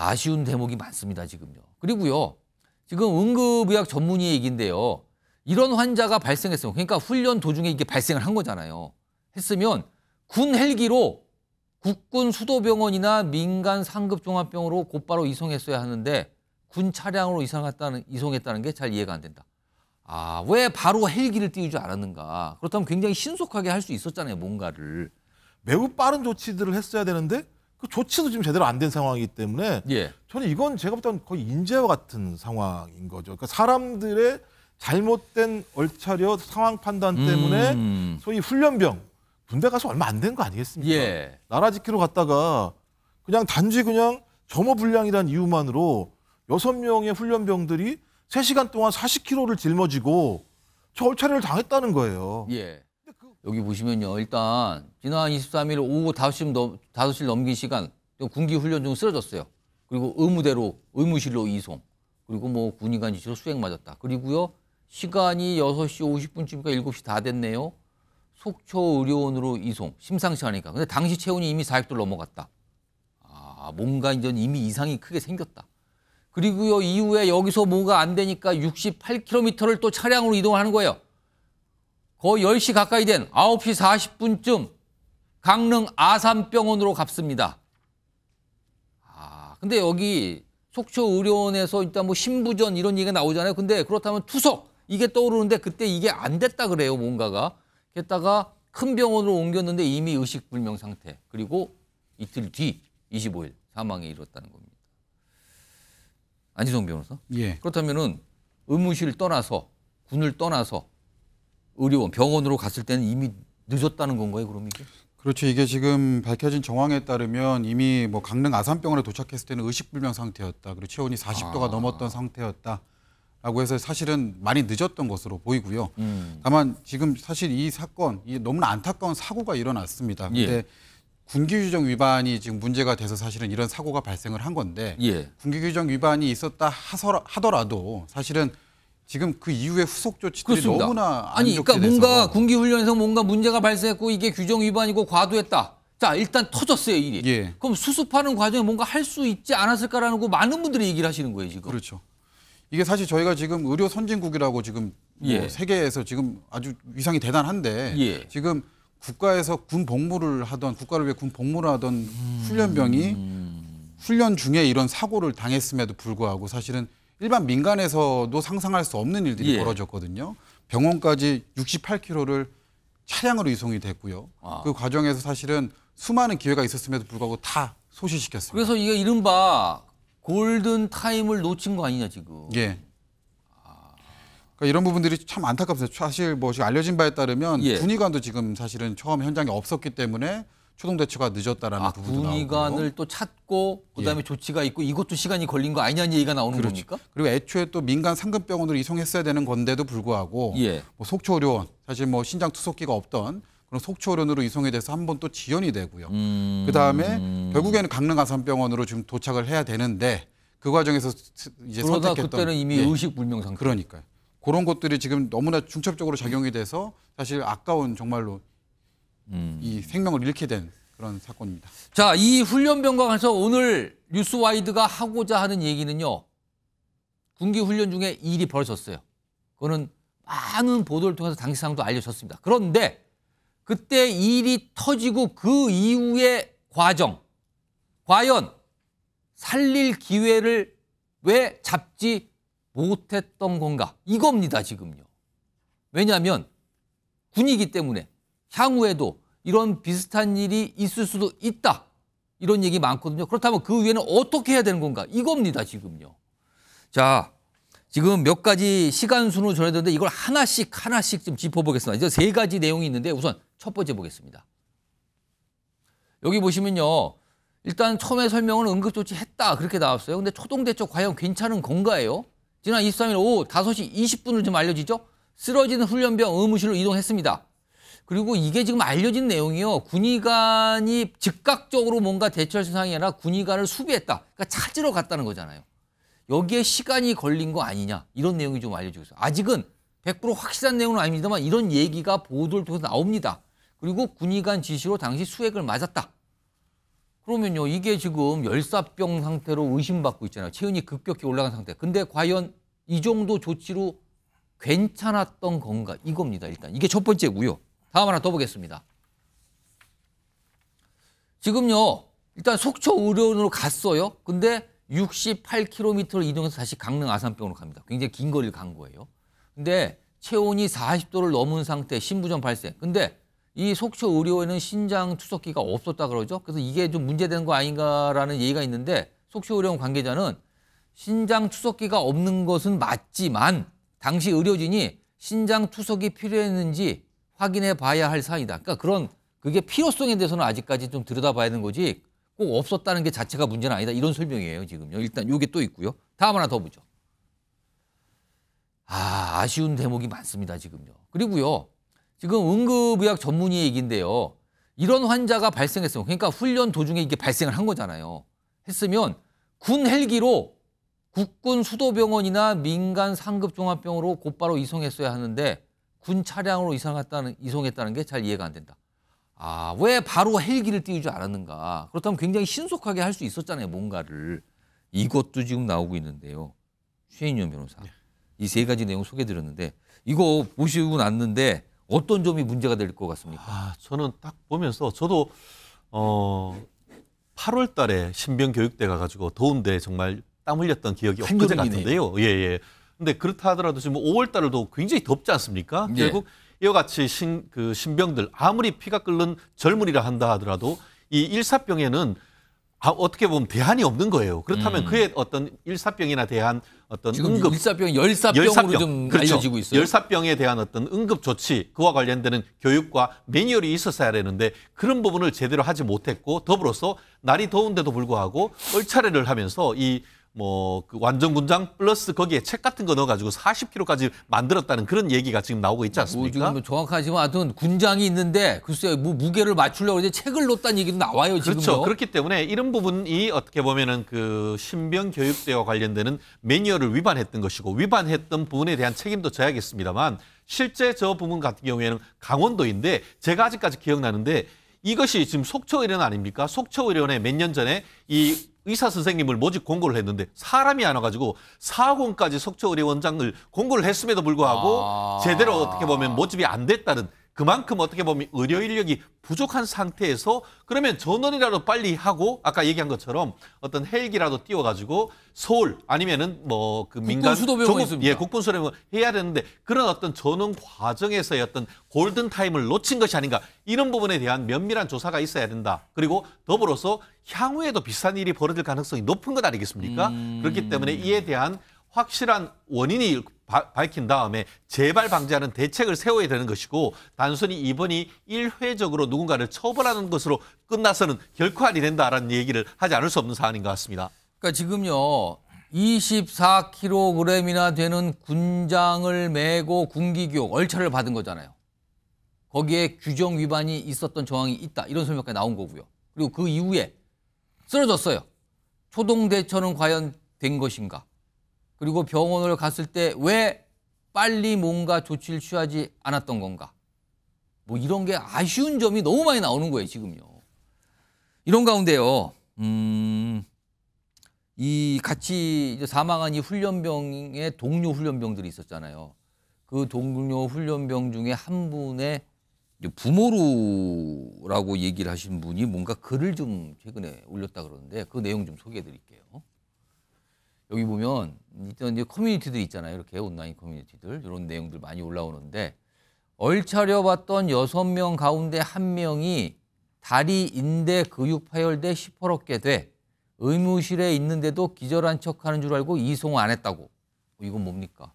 아쉬운 대목이 많습니다, 지금요. 그리고요, 지금 응급의학 전문의 얘기인데요. 이런 환자가 발생했으면, 그러니까 훈련 도중에 이게 발생을 한 거잖아요. 했으면 군 헬기로 국군 수도병원이나 민간 상급종합병원으로 곧바로 이송했어야 하는데 군 차량으로 이송했다는 게 잘 이해가 안 된다. 아, 왜 바로 헬기를 띄우지 않았는가. 그렇다면 굉장히 신속하게 할 수 있었잖아요, 뭔가를. 매우 빠른 조치들을 했어야 되는데 그 조치도 지금 제대로 안 된 상황이기 때문에 예. 저는 이건 제가 볼 때는 거의 인재와 같은 상황인 거죠. 그러니까 사람들의 잘못된 얼차려 상황 판단 때문에 소위 훈련병, 군대 가서 얼마 안 된 거 아니겠습니까? 예. 나라 지키러 갔다가 그냥 단지 그냥 점호불량이라는 이유만으로 6명의 훈련병들이 3시간 동안 40km를 짊어지고 저 얼차려를 당했다는 거예요. 예. 여기 보시면요. 일단 지난 23일 오후 5시를 넘긴 시간 군기 훈련 중 쓰러졌어요. 그리고 의무실로 이송. 그리고 뭐 군의관 지시로 수행 맞았다. 그리고요. 시간이 6시 50분쯤이니까 7시 다 됐네요. 속초의료원으로 이송. 심상치 않으니까. 근데 당시 체온이 이미 40도를 넘어갔다. 아, 뭔가 이제 이미 이상이 크게 생겼다. 그리고요. 이후에 여기서 뭐가 안 되니까 68km를 또 차량으로 이동하는 거예요. 거의 10시 가까이 된 9시 40분쯤 강릉 아산병원으로 갔습니다. 아, 근데 여기 속초의료원에서 일단 뭐 신부전 이런 얘기가 나오잖아요. 근데 그렇다면 투석 이게 떠오르는데 그때 이게 안 됐다 그래요, 뭔가가. 게다가 큰 병원으로 옮겼는데 이미 의식불명 상태. 그리고 이틀 뒤 25일 사망에 이뤘다는 겁니다. 안지성 변호사? 예. 그렇다면은 의무실을 떠나서 군을 떠나서 의료원, 병원으로 갔을 때는 이미 늦었다는 건가요, 그럼 이게? 그렇죠. 이게 지금 밝혀진 정황에 따르면 이미 뭐 강릉 아산병원에 도착했을 때는 의식불명 상태였다. 그리고 체온이 40도가 넘었던 상태였다라고 해서 사실은 많이 늦었던 것으로 보이고요. 다만 지금 사실 이 사건, 이 너무나 안타까운 사고가 일어났습니다. 근데 예. 군기규정 위반이 지금 문제가 돼서 사실은 이런 사고가 발생을 한 건데 예. 군기규정 위반이 있었다 하더라도 사실은 지금 그 이후에 후속 조치들이 그렇습니다. 너무나 안 아니, 좋게 그러니까 돼서 뭔가 군기 훈련에서 뭔가 문제가 발생했고 이게 규정 위반이고 과도했다. 자, 일단 터졌어요, 일이. 예. 그럼 수습하는 과정에 뭔가 할 수 있지 않았을까라는 거 많은 분들이 얘기를 하시는 거예요, 지금. 그렇죠. 이게 사실 저희가 지금 의료 선진국이라고 지금 뭐 예. 세계에서 지금 아주 위상이 대단한데 예. 지금 국가에서 군 복무를 하던 국가를 위해 군 복무를 하던 훈련병이 훈련 중에 이런 사고를 당했음에도 불구하고 사실은 일반 민간에서도 상상할 수 없는 일들이 예. 벌어졌거든요. 병원까지 68km를 차량으로 이송이 됐고요. 그 과정에서 사실은 수많은 기회가 있었음에도 불구하고 다 소실시켰습니다. 그래서 이게 이른바 골든 타임을 놓친 거 아니냐, 지금. 예. 그러니까 이런 부분들이 참 안타깝습니다. 사실 뭐 지금 알려진 바에 따르면 예. 군의관도 지금 사실은 처음 현장에 없었기 때문에 초동 대처가 늦었다라는 부분도 나오고. 군의관을 또 찾고 그다음에 예. 조치가 있고 이것도 시간이 걸린 거 아니냐는 얘기가 나오는 그렇죠. 겁니까? 그리고 애초에 또 민간 상급병원으로 이송했어야 되는 건데도 불구하고 예. 뭐 속초의료원 사실 뭐 신장 투석기가 없던 그런 속초의료원으로 이송이 돼서 한 번 또 지연이 되고요. 그다음에 결국에는 강릉 아산병원으로 지금 도착을 해야 되는데 그 과정에서 이제 그러다 선택했던 그때는 이미 예. 의식불명 상태. 그러니까요. 그런 것들이 지금 너무나 중첩적으로 작용이 돼서 사실 아까운 정말로 이 생명을 잃게 된 그런 사건입니다. 자, 이 훈련병과 관해서 오늘 뉴스와이드가 하고자 하는 얘기는요. 군기 훈련 중에 일이 벌어졌어요. 그거는 많은 보도를 통해서 당시 상황도 알려졌습니다. 그런데 그때 일이 터지고 그 이후의 과정, 과연 살릴 기회를 왜 잡지 못했던 건가? 이겁니다, 지금요. 왜냐하면 군이기 때문에 향후에도 이런 비슷한 일이 있을 수도 있다. 이런 얘기 많거든요. 그렇다면 그 위에는 어떻게 해야 되는 건가? 이겁니다, 지금요. 자, 지금 몇 가지 시간 순으로 전해드렸는데 이걸 하나씩 좀 짚어보겠습니다. 이제 3가지 내용이 있는데 우선 첫 번째 보겠습니다. 여기 보시면요. 일단 처음에 설명은 응급조치 했다. 그렇게 나왔어요. 근데 초동대처 과연 괜찮은 건가예요? 지난 23일 오후 5시 20분을 좀 알려지죠? 쓰러지는 훈련병 의무실로 이동했습니다. 그리고 이게 지금 알려진 내용이요. 군의관이 즉각적으로 뭔가 대처할 상황이 아니라 군의관을 수비했다. 그러니까 찾으러 갔다는 거잖아요. 여기에 시간이 걸린 거 아니냐. 이런 내용이 좀 알려지고 있어요. 아직은 100% 확실한 내용은 아닙니다만 이런 얘기가 보도를 통해서 나옵니다. 그리고 군의관 지시로 당시 수액을 맞았다. 그러면요, 이게 지금 열사병 상태로 의심받고 있잖아요. 체온이 급격히 올라간 상태. 근데 과연 이 정도 조치로 괜찮았던 건가? 이겁니다, 일단. 이게 첫 번째고요. 다음 하나 더 보겠습니다. 지금요, 일단 속초 의료원으로 갔어요. 근데 68km를 이동해서 다시 강릉 아산병원으로 갑니다. 굉장히 긴 거리를 간 거예요. 근데 체온이 40도를 넘은 상태, 신부전 발생. 근데 이 속초 의료원에는 신장 투석기가 없었다 그러죠. 그래서 이게 좀 문제되는 거 아닌가라는 얘기가 있는데 속초 의료원 관계자는 신장 투석기가 없는 것은 맞지만 당시 의료진이 신장 투석이 필요했는지 확인해 봐야 할 사안이다. 그러니까 그게 필요성에 대해서는 아직까지 좀 들여다봐야 하는 거지 꼭 없었다는 게 자체가 문제는 아니다. 이런 설명이에요, 지금요. 일단 요게 또 있고요. 다음 하나 더 보죠. 아쉬운 대목이 많습니다, 지금요. 그리고요. 지금 응급의학 전문의 얘기인데요. 이런 환자가 발생했으면, 그러니까 훈련 도중에 이게 발생을 한 거잖아요. 했으면 군 헬기로 국군 수도병원이나 민간 상급종합병원으로 곧바로 이송했어야 하는데 군 차량으로 이송했다는 게 잘 이해가 안 된다. 왜 바로 헬기를 띄우지 않았는가. 그렇다면 굉장히 신속하게 할 수 있었잖아요, 뭔가를. 이것도 지금 나오고 있는데요. 최인현 변호사. 이 세 가지 내용 소개해드렸는데 이거 보시고 났는데 어떤 점이 문제가 될 것 같습니까? 저는 딱 보면서 저도 8월 달에 신병 교육대 가가지고 더운데 정말 땀 흘렸던 기억이 엊그제 같은데요. 예. 근데 그렇다 하더라도 지금 5월 달에도 굉장히 덥지 않습니까? 예. 결국 이와 같이 신병들 아무리 피가 끓는 젊은이라 한다 하더라도 이 일사병에는 어떻게 보면 대안이 없는 거예요. 그렇다면 그의 어떤 일사병이나 대한 어떤 지금 응급 열사병으로 좀 그렇죠. 알려지고 있어요. 열사병에 대한 어떤 응급 조치, 그와 관련되는 교육과 매뉴얼이 있었어야 되는데 그런 부분을 제대로 하지 못했고 더불어서 날이 더운데도 불구하고 얼차례를 하면서 그 완전군장 플러스 거기에 책 같은 거 넣어가지고 40kg까지 만들었다는 그런 얘기가 지금 나오고 있지 않습니까? 지금 정확하지만 하여튼 군장이 있는데 글쎄요, 무게를 맞추려고 이제 책을 놓았다는 얘기도 나와요, 지금요. 그렇죠. 그렇기 때문에 이런 부분이 어떻게 보면은 그 신병 교육대와 관련되는 매뉴얼을 위반했던 것이고 위반했던 부분에 대한 책임도 져야겠습니다만 실제 저 부분 같은 경우에는 강원도인데 제가 아직까지 기억나는데 이것이 지금 속초의료원 아닙니까? 속초의료원에 몇 년 전에 이 의사 선생님을 모집 공고를 했는데 사람이 안 와가지고 사학원까지 속초의료원장을 공고를 했음에도 불구하고 제대로 어떻게 보면 모집이 안 됐다는 그만큼 어떻게 보면 의료 인력이 부족한 상태에서 그러면 전원이라도 빨리 하고 아까 얘기한 것처럼 어떤 헬기라도 띄워가지고 서울 아니면은 뭐 그 민간 수도병원 있습니다. 국군 수도병원 해야 되는데 그런 어떤 전원 과정에서의 어떤 골든 타임을 놓친 것이 아닌가 이런 부분에 대한 면밀한 조사가 있어야 된다. 그리고 더불어서 향후에도 비슷한 일이 벌어질 가능성이 높은 것 아니겠습니까? 그렇기 때문에 이에 대한 확실한 원인이 밝힌 다음에 재발 방지하는 대책을 세워야 되는 것이고 단순히 이번이 일회적으로 누군가를 처벌하는 것으로 끝나서는 결코 아니 된다라는 얘기를 하지 않을 수 없는 사안인 것 같습니다. 그러니까 지금요 24kg이나 되는 군장을 메고 군기교육 얼차를 받은 거잖아요. 거기에 규정 위반이 있었던 정황이 있다 이런 설명까지 나온 거고요. 그리고 그 이후에 쓰러졌어요. 초동 대처는 과연 된 것인가? 그리고 병원을 갔을 때 왜 빨리 뭔가 조치를 취하지 않았던 건가? 뭐 이런 게 아쉬운 점이 너무 많이 나오는 거예요, 지금요. 이런 가운데요. 이 같이 이제 사망한 이 훈련병의 동료 훈련병들이 있었잖아요. 그 동료 훈련병 중에 한 분의 부모로라고 얘기를 하신 분이 뭔가 글을 좀 최근에 올렸다 그러는데 그 내용 좀 소개해 드릴게요. 여기 보면 일단 이제 커뮤니티들 있잖아요. 이렇게 온라인 커뮤니티들 이런 내용들 많이 올라오는데 얼차려 봤던 6명 가운데 1명이 다리 인대 근육 파열돼 시퍼렇게 돼 의무실에 있는데도 기절한 척하는 줄 알고 이송 안 했다고. 이건 뭡니까?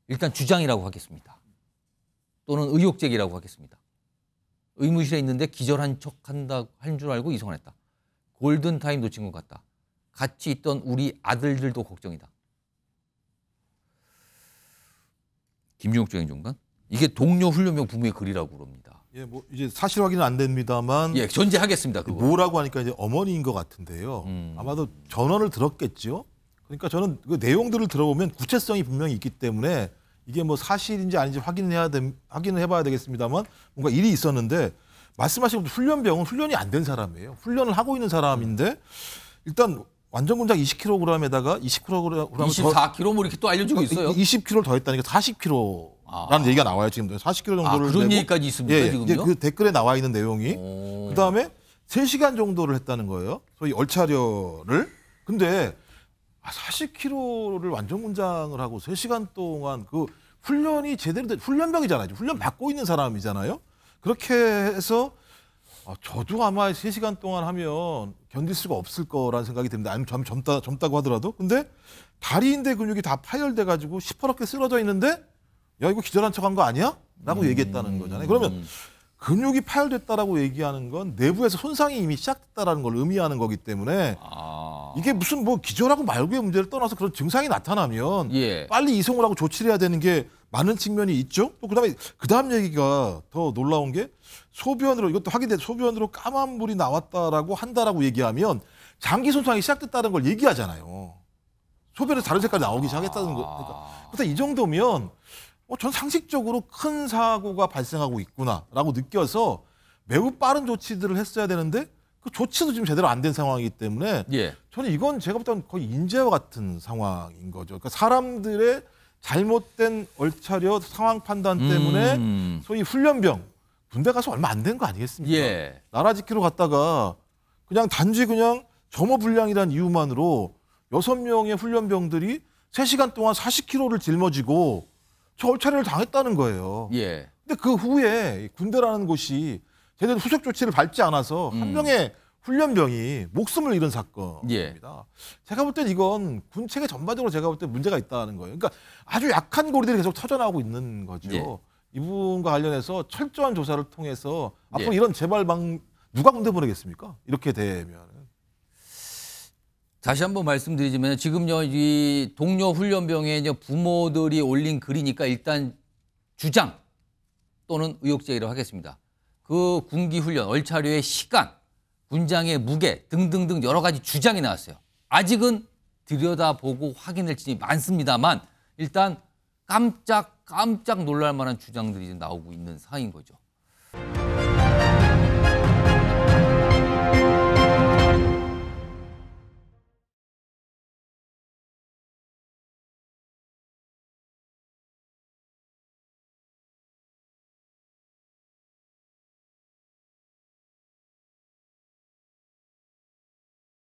일단 주장이라고 하겠습니다. 또는 의혹 제기라고 하겠습니다. 의무실에 있는데 기절한 척한 줄 알고 이송 안 했다. 골든타임 놓친 것 같다. 같이 있던 우리 아들들도 걱정이다. 김종욱 행정관? 이게 동료 훈련병 부모의 글이라고 그럽니다. 예, 뭐 이제 사실 확인은 안 됩니다만 예, 전제하겠습니다. 그거. 뭐라고 하니까 이제 어머니인 것 같은데요. 아마도 전원을 들었겠죠. 그러니까 저는 그 내용들을 들어보면 구체성이 분명히 있기 때문에 이게 뭐 사실인지 아닌지 확인을 해봐야 되겠습니다만 뭔가 일이 있었는데 말씀하신 훈련병은 훈련이 안 된 사람이에요. 훈련을 하고 있는 사람인데 일단 완전 군장 20kg에다가 20kg 24kg 뭐 이렇게 또 알려주고 있어요. 20kg를 더했다니까 40kg라는 얘기가 나와요. 지금 40kg 정도를 그런 내고. 얘기까지 있습니까 예, 지금요? 이제 그 댓글에 나와 있는 내용이 오. 그다음에 3시간 정도를 했다는 거예요. 소위 얼차려를. 근데 40kg를 완전 군장을 하고 3시간 동안 그 훈련이 제대로 된 훈련병이잖아요. 훈련 받고 있는 사람이잖아요. 그렇게 해서 저도 아마 3시간 동안 하면 견딜 수가 없을 거라는 생각이 듭니다. 아니면 젊다고 하더라도. 근데 다리인대 근육이 다 파열돼 가지고 시퍼렇게 쓰러져 있는데 야 이거 기절한 척한 거 아니야? 라고 얘기했다는 거잖아요. 그러면 근육이 파열됐다라고 얘기하는 건 내부에서 손상이 이미 시작됐다라는 걸 의미하는 거기 때문에 이게 무슨 뭐 기절하고 말고의 문제를 떠나서 그런 증상이 나타나면 예. 빨리 이송을 하고 조치를 해야 되는 게 많은 측면이 있죠. 또 그다음 얘기가 더 놀라운 게 소변으로 이것도 확인돼 소변으로 까만 물이 나왔다라고 한다라고 얘기하면 장기 손상이 시작됐다는 걸 얘기하잖아요. 소변에서 다른 색깔이 나오기 시작했다는 거. 그러니까 그래서 이 정도면 전 상식적으로 큰 사고가 발생하고 있구나라고 느껴서 매우 빠른 조치들을 했어야 되는데 그 조치도 지금 제대로 안 된 상황이기 때문에 예. 저는 이건 제가 볼 때는 거의 인재와 같은 상황인 거죠. 그러니까 사람들의 잘못된 얼차려 상황 판단 때문에 소위 훈련병 군대 가서 얼마 안 된 거 아니겠습니까? 예. 나라 지키러 갔다가 그냥 단지 그냥 점호불량이라는 이유만으로 6명의 훈련병들이 3시간 동안 40kg를 짊어지고 저 얼차려를 당했다는 거예요. 예. 근데 그 후에 군대라는 곳이 제대로 후속 조치를 밟지 않아서 한 명의 훈련병이 목숨을 잃은 사건입니다. 예. 제가 볼 땐 이건 군체계 전반적으로 제가 볼 때 문제가 있다는 거예요. 그러니까 아주 약한 고리들이 계속 터져나오고 있는 거죠. 예. 이 부분과 관련해서 철저한 조사를 통해서 앞으로 예. 이런 재발방 누가 군대 보내겠습니까? 이렇게 되면. 다시 한번 말씀드리지만 지금요 이 동료 훈련병의 이제 부모들이 올린 글이니까 일단 주장 또는 의혹 제기를 하겠습니다. 그 군기 훈련 얼차려의 시간, 군장의 무게 등등등 여러 가지 주장이 나왔어요. 아직은 들여다보고 확인할 점이 많습니다만 일단 깜짝 놀랄 만한 주장들이 나오고 있는 상황인 거죠.